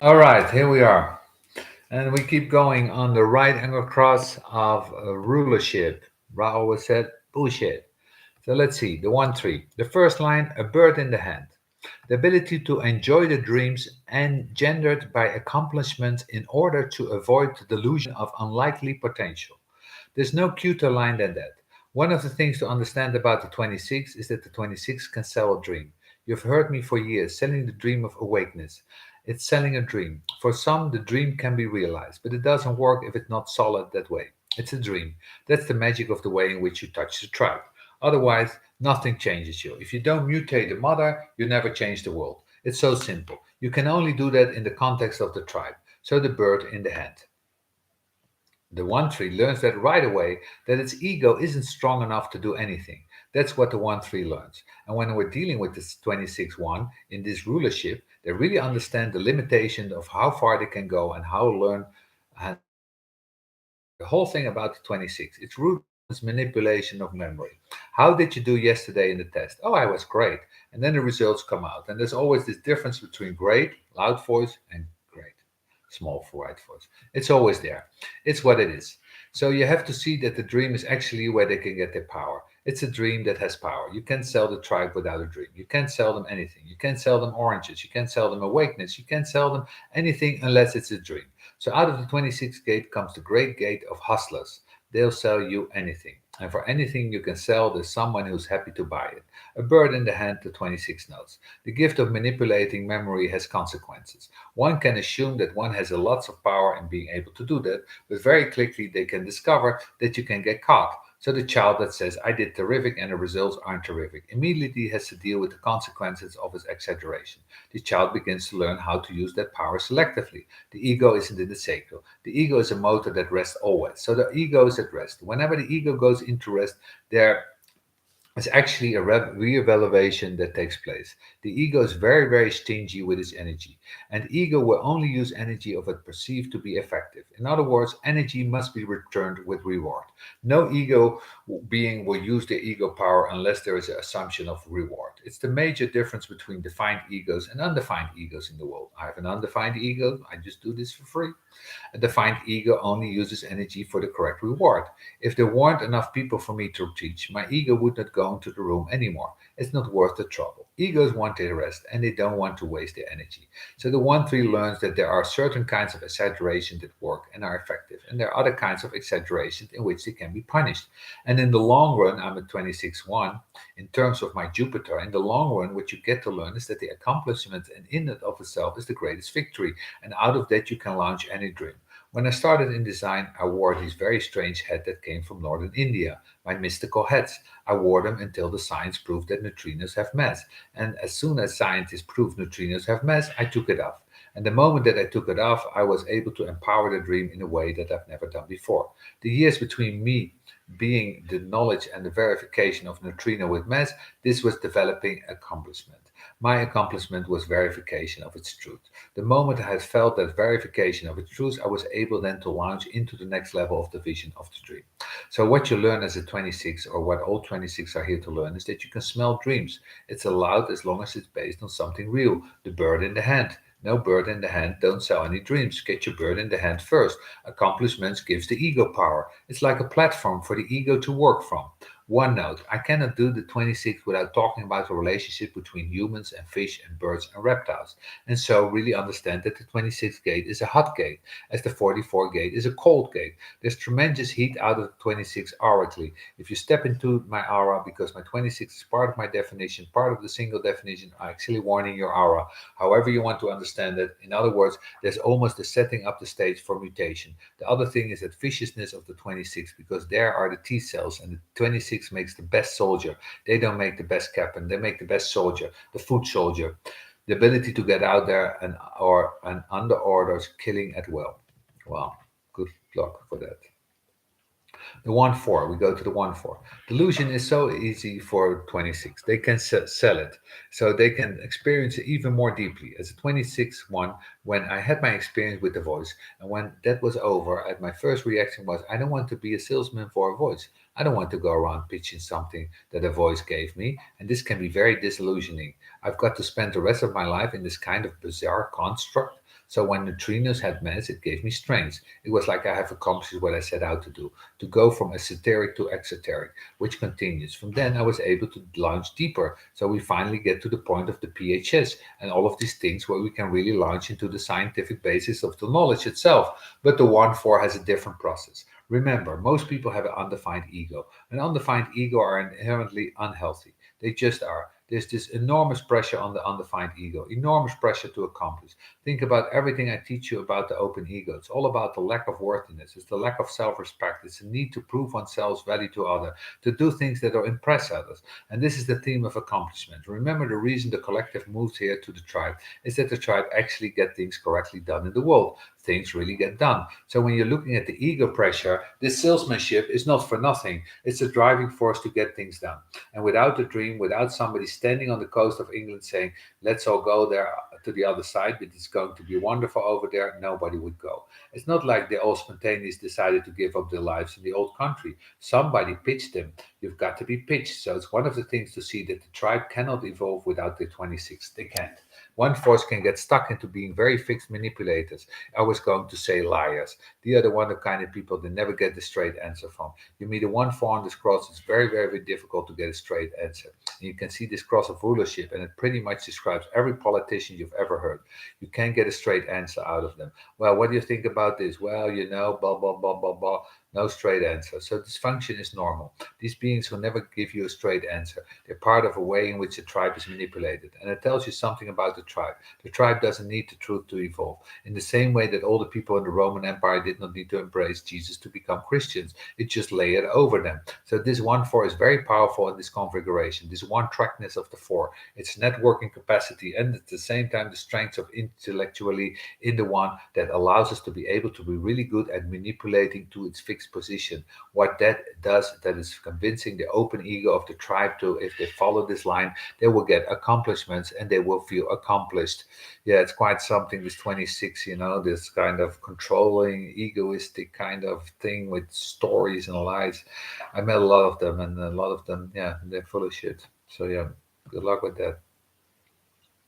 All right, here we are. And we keep going on the right angle cross of rulership. Ra always said bullshit. So let's see. The 1 3. The first line, a bird in the hand. The ability to enjoy the dreams engendered by accomplishment in order to avoid the delusion of unlikely potential. There's no cuter line than that. One of the things to understand about the 26 is that the 26 can sell a dream. You've heard me for years selling the dream of awakeness. It's selling a dream. For some, the dream can be realized, but it doesn't work if it's not solid that way. It's a dream. That's the magic of the way in which you touch the tribe. Otherwise, nothing changes you. If you don't mutate the mother, you never change the world. It's so simple. You can only do that in the context of the tribe. So the bird in the hand. The one tree learns that right away that its ego isn't strong enough to do anything. That's what the one tree learns. And when we're dealing with this 26 one in this rulership, they really understand the limitation of how far they can go and how learn and the whole thing about the 26. It's rooted in this manipulation of memory. How did you do yesterday in the test? Oh, I was great. And then the results come out. And there's always this difference between great, loud voice, and great, small, white voice. It's always there. It's what it is. So you have to see that the dream is actually where they can get their power. It's a dream that has power. You can't sell the tribe without a dream. You can't sell them anything. You can't sell them oranges. You can't sell them awakeness. You can't sell them anything unless it's a dream. So out of the 26th gate comes the great gate of hustlers. They'll sell you anything. And for anything you can sell, there's someone who's happy to buy it. A bird in the hand, the 26 notes. The gift of manipulating memory has consequences. One can assume that one has a lots of power in being able to do that, but very quickly they can discover that you can get caught. So the child that says, I did terrific and the results aren't terrific, immediately has to deal with the consequences of his exaggeration. The child begins to learn how to use that power selectively. The ego isn't in the sacral. The ego is a motor that rests always. So the ego is at rest. Whenever the ego goes into rest, there is actually a re-evaluation that takes place. The ego is very, very stingy with its energy, and ego will only use energy of it perceived to be effective. In other words, energy must be returned with reward. No ego being will use their ego power unless there is an assumption of reward. It's the major difference between defined egos and undefined egos in the world. I have an undefined ego, I just do this for free. A defined ego only uses energy for the correct reward. If there weren't enough people for me to teach, my ego would not go into the room anymore. It's not worth the trouble. Egos want their rest and they don't want to waste their energy. So the 1 3 learns that there are certain kinds of exaggeration that work and are effective, and there are other kinds of exaggerations in which they can be punished. And in the long run, I'm at 26 1. In terms of my Jupiter, in the long run, what you get to learn is that the accomplishment and in and of itself is the greatest victory. And out of that, you can launch any dream. When I started in design, I wore these very strange hats that came from northern India, my mystical hats. I wore them until the science proved that neutrinos have mass. And as soon as scientists proved neutrinos have mass, I took it off. And the moment that I took it off, I was able to empower the dream in a way that I've never done before. The years between me being the knowledge and the verification of neutrino with mass, this was developing accomplishment. My accomplishment was verification of its truth. The moment I had felt that verification of its truth, I was able then to launch into the next level of the vision of the dream. So, what you learn as a 26, or what all 26 are here to learn, is that you can smell dreams. It's allowed as long as it's based on something real. The bird in the hand. No bird in the hand, don't sell any dreams. Get your bird in the hand first. Accomplishments gives the ego power. It's like a platform for the ego to work from. One note, I cannot do the 26 without talking about the relationship between humans and fish and birds and reptiles. And so really understand that the 26th gate is a hot gate, as the 44 gate is a cold gate. There's tremendous heat out of the 26 aurically. If you step into my aura, because my 26 is part of my definition, part of the single definition, I'm actually warning your aura. However you want to understand it. In other words, there's almost a setting up the stage for mutation. The other thing is that viciousness of the 26, because there are the T cells, and the 26 makes the best soldier. They don't make the best captain, they make the best soldier, the foot soldier. The ability to get out there and under orders, killing at will. Well, good luck for that. The 1 4, we go to the 1 4. Delusion is so easy for 26. They can sell it, so they can experience it even more deeply. As a 26 1, when I had my experience with the voice, and when that was over, my first reaction was, I don't want to be a salesman for a voice. I don't want to go around pitching something that a voice gave me, and this can be very disillusioning. I've got to spend the rest of my life in this kind of bizarre construct. So when neutrinos had mass, it gave me strength. It was like I have accomplished what I set out to do, to go from esoteric to exoteric, which continues. From then, I was able to launch deeper. So we finally get to the point of the PHS and all of these things where we can really launch into the scientific basis of the knowledge itself. But the 1-4 has a different process. Remember, most people have an undefined ego. An undefined ego are inherently unhealthy. They just are. There's this enormous pressure on the undefined ego, enormous pressure to accomplish. Think about everything I teach you about the open ego. It's all about the lack of worthiness. It's the lack of self-respect. It's the need to prove oneself's value to others, to do things that will impress others. And this is the theme of accomplishment. Remember, the reason the collective moved here to the tribe is that the tribe actually get things correctly done in the world. Things really get done. So when you're looking at the ego pressure, this salesmanship is not for nothing. It's a driving force to get things done. And without the dream, without somebody standing on the coast of England saying, let's all go there to the other side, but it's going to be wonderful over there, nobody would go. It's not like they all spontaneously decided to give up their lives in the old country. Somebody pitched them. You've got to be pitched. So it's one of the things to see that the tribe cannot evolve without the 26. They can't. One force can get stuck into being very fixed manipulators. I was going to say liars. The other one, the kind of people that never get the straight answer from. You meet a 1-4 on this cross, it's very, very difficult to get a straight answer. And you can see this cross of rulership, and it pretty much describes every politician you've ever heard. You can't get a straight answer out of them. Well, what do you think about this? Well, blah, blah, blah, blah, blah. No straight answer. So dysfunction is normal. These beings will never give you a straight answer. They're part of a way in which the tribe is manipulated. And it tells you something about the tribe. The tribe doesn't need the truth to evolve. In the same way that all the people in the Roman Empire did not need to embrace Jesus to become Christians. It just layered over them. So this 1-4 is very powerful in this configuration. This one-trackness of the 4. Its networking capacity and at the same time the strength of intellectually in the 1 that allows us to be able to be really good at manipulating to its fixed position. What that does, that is convincing the open ego of the tribe to, if they follow this line, they will get accomplishments and they will feel accomplished. Yeah, it's quite something, this 26, this kind of controlling, egoistic kind of thing with stories and lies. I met a lot of them, and a lot of them, yeah, they're full of shit. So, yeah, good luck with that.